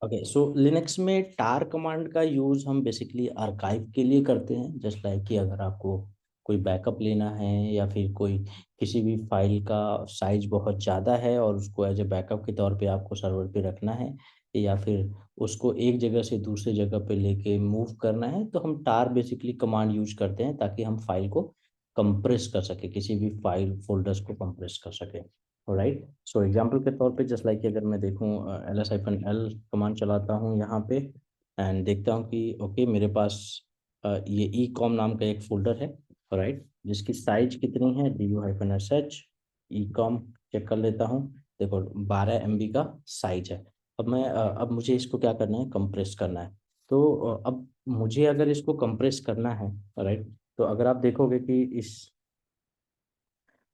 Okay, सो Linux में टार command का use हम बेसिकली आर्काइव के लिए करते हैं। जस्ट लाइक कि अगर आपको कोई बैकअप लेना है या फिर कोई किसी भी फाइल का साइज बहुत ज़्यादा है और उसको एज ए बैकअप के तौर पे आपको सर्वर पे रखना है, या फिर उसको एक जगह से दूसरे जगह पे लेके मूव करना है, तो हम टार बेसिकली कमांड यूज करते हैं ताकि हम फाइल को कंप्रेस कर सके, किसी भी फाइल फोल्डर्स को कंप्रेस कर सके। राइट, सो एग्जांपल के तौर पे जस्ट लाइक अगर मैं देखूं ls-l कमांड चलाता हूं यहाँ पे एंड देखता हूं कि ओके मेरे पास ये ई कॉम नाम का एक फोल्डर है। राइट, जिसकी साइज कितनी है du-sh ई कॉम चेक कर लेता हूँ। देखो 12 MB का साइज है। अब मुझे इसको क्या करना है, कंप्रेस करना है। तो अब मुझे अगर इसको कंप्रेस करना है, राइट, तो अगर आप देखोगे कि इस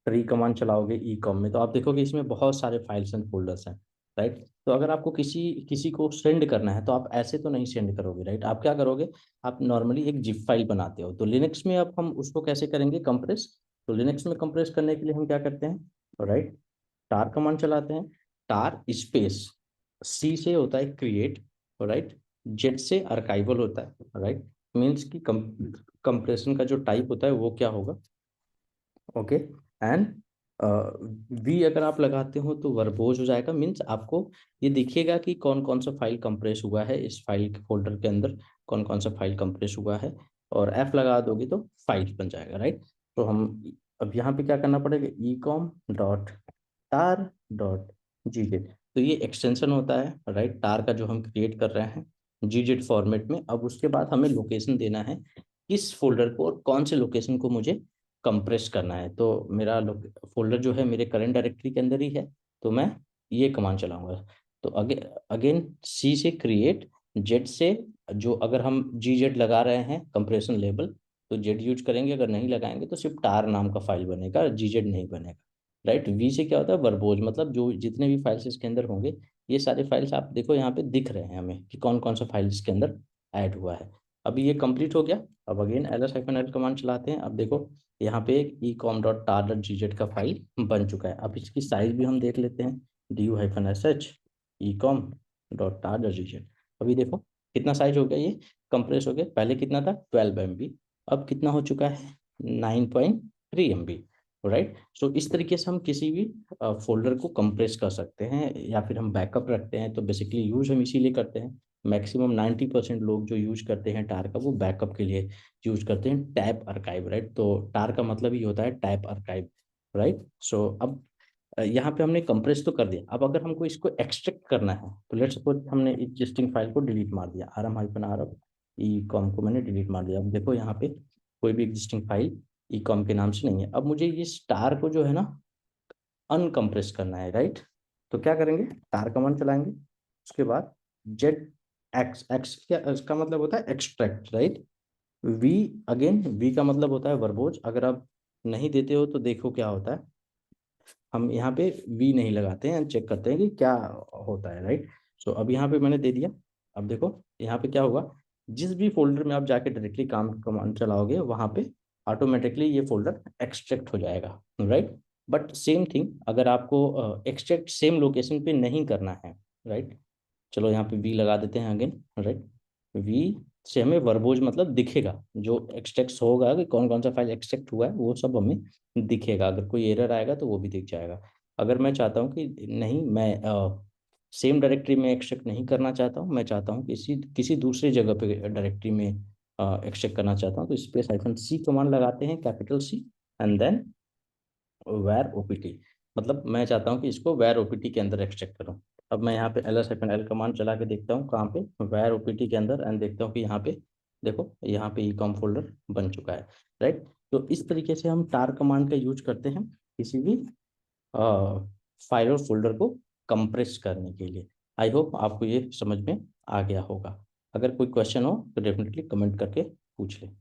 ट्री कमांड चलाओगे ई कॉम में, तो आप देखोगे इसमें बहुत सारे फाइल्स एंड फोल्डर्स हैं। राइट, तो अगर आपको किसी किसी को सेंड करना है तो आप ऐसे तो नहीं सेंड करोगे। राइट, आप क्या करोगे, आप नॉर्मली एक जिप फाइल बनाते हो। तो लिनक्स में अब हम उसको कैसे करेंगे कंप्रेस। तो लिनक्स में कंप्रेस करने के लिए हम क्या करते हैं, राइट, टार कमांड चलाते हैं। टार स्पेस सी से होता है क्रिएट, राइट, जेड से आर्काइवल होता है। राइट, मीन्स कि कंप्रेशन का जो टाइप होता है वो क्या होगा, ओके, एंड वी अगर आप लगाते हो तो वर्बोज हो जाएगा। मीन्स आपको ये दिखेगा कि कौन कौन सा फाइल कंप्रेस हुआ है, इस फाइल के फोल्डर के अंदर कौन कौन सा फाइल कंप्रेस हुआ है, और एफ लगा दोगे तो फाइल बन जाएगा। राइट, तो हम अब यहाँ पे क्या करना पड़ेगा, ई कॉम डॉट टार डॉट जीजेड, तो ये एक्सटेंशन होता है। राइट, टार का जो हम क्रिएट कर रहे हैं जीजेड फॉर्मेट में। अब उसके बाद हमें लोकेशन देना है, किस फोल्डर को और कौन से लोकेशन को मुझे कंप्रेस करना है। तो मेरा फोल्डर जो है मेरे करंट डायरेक्टरी के अंदर ही है, तो मैं ये कमांड चलाऊंगा। तो अगेन सी से क्रिएट, जेड से, जो अगर हम जी जेड लगा रहे हैं कंप्रेशन लेवल तो जेड यूज करेंगे, अगर नहीं लगाएंगे तो सिर्फ टार नाम का फाइल बनेगा, जी जेड नहीं बनेगा। राइट, वी से क्या होता है, वर्बोज, मतलब जो जितने भी फाइल्स इसके अंदर होंगे, ये सारे फाइल्स आप देखो यहाँ पे दिख रहे हैं हमें कि कौन कौन सा फाइल इसके अंदर ऐड हुआ है। अभी ये कंप्लीट हो गया। अब अगेन ls-l कमांड चलाते हैं। अब देखो यहाँ पे एक ई कॉम डॉट टार डॉट जीजेड का फाइल बन चुका है। अब इसकी साइज भी हम देख लेते हैं, du-sh ई कॉम डॉट टार डॉट जीजेड। अभी देखो कितना साइज हो गया, ये कंप्रेस हो गया। पहले कितना था, 12 MB, अब कितना हो चुका है, 9.3 MB। राइट, सो इस तरीके से हम किसी भी फोल्डर को कंप्रेस कर सकते हैं, या फिर हम बैकअप रखते हैं। तो बेसिकली यूज हम इसीलिए करते हैं। मैक्सिमम 90% लोग जो यूज करते हैं टार का, वो बैकअप के लिए यूज करते हैं, टैप आर्काइव। राइट, तो टार का मतलब ही होता है टैप आर्काइव। राइट, सो अब यहाँ पे हमने कंप्रेस तो कर दिया। अब अगर हमको इसको एक्सट्रैक्ट करना है, तो लेट्स सपोज हमने एग्जिस्टिंग फाइल को डिलीट मार दिया, rm-rf ई कॉम को मैंने डिलीट मार दिया। अब देखो यहाँ पे कोई भी एग्जिस्टिंग फाइल ई कॉम के नाम से नहीं है। अब मुझे ये स्टार को जो है ना अनकंप्रेस करना है। राइट, तो क्या करेंगे, टार कमांड चलाएंगे, उसके बाद जेड एक्स, एक्स क्या इसका मतलब होता है extract. Right, we, again we का मतलब होता है वर्बोज। अगर आप नहीं देते हो तो देखो क्या होता है, हम यहाँ पे वी नहीं लगाते हैं, चेक करते हैं कि क्या होता है। राइट, सो अब यहाँ पे मैंने दे दिया। अब देखो यहाँ पे क्या होगा, जिस भी फोल्डर में आप जाके डायरेक्टली काम कमांड चलाओगे वहाँ पे ऑटोमेटिकली ये फोल्डर एक्सट्रैक्ट हो जाएगा। राइट, बट सेम थिंग अगर आपको एक्सट्रैक्ट सेम लोकेशन पे नहीं करना है, राइट, चलो यहाँ पे वी लगा देते हैं अगेन। राइट, वी से हमें वर्बोज मतलब दिखेगा, जो एक्सट्रैक्ट होगा कि कौन कौन सा फाइल एक्सट्रैक्ट हुआ है वो सब हमें दिखेगा। अगर कोई एरर आएगा तो वो भी दिख जाएगा। अगर मैं चाहता हूँ कि नहीं, मैं सेम डायरेक्टरी में एक्सट्रैक्ट नहीं करना चाहता हूँ, मैं चाहता हूँ किसी किसी दूसरी जगह पे डायरेक्टरी में एक्सट्रैक्ट करना चाहता हूँ, तो स्पेस -c कमांड लगाते हैं, कैपिटल सी, एंड देन वैर ओपीटी। मतलब मैं चाहता हूँ कि इसको वैर ओपीटी के अंदर एक्सट्रैक्ट करूँ। अब मैं यहाँ पे ls-l कमांड चला के देखता हूँ कहाँ पे, वैर ओपीटी के अंदर, एंड देखता हूँ कि यहाँ पे देखो यहाँ पे ई कॉम फोल्डर बन चुका है। राइट, तो इस तरीके से हम टार कमांड का यूज करते हैं किसी भी फाइल और फोल्डर को कंप्रेस करने के लिए। आई होप आपको ये समझ में आ गया होगा। अगर कोई क्वेश्चन हो तो डेफिनेटली कमेंट करके पूछ लें।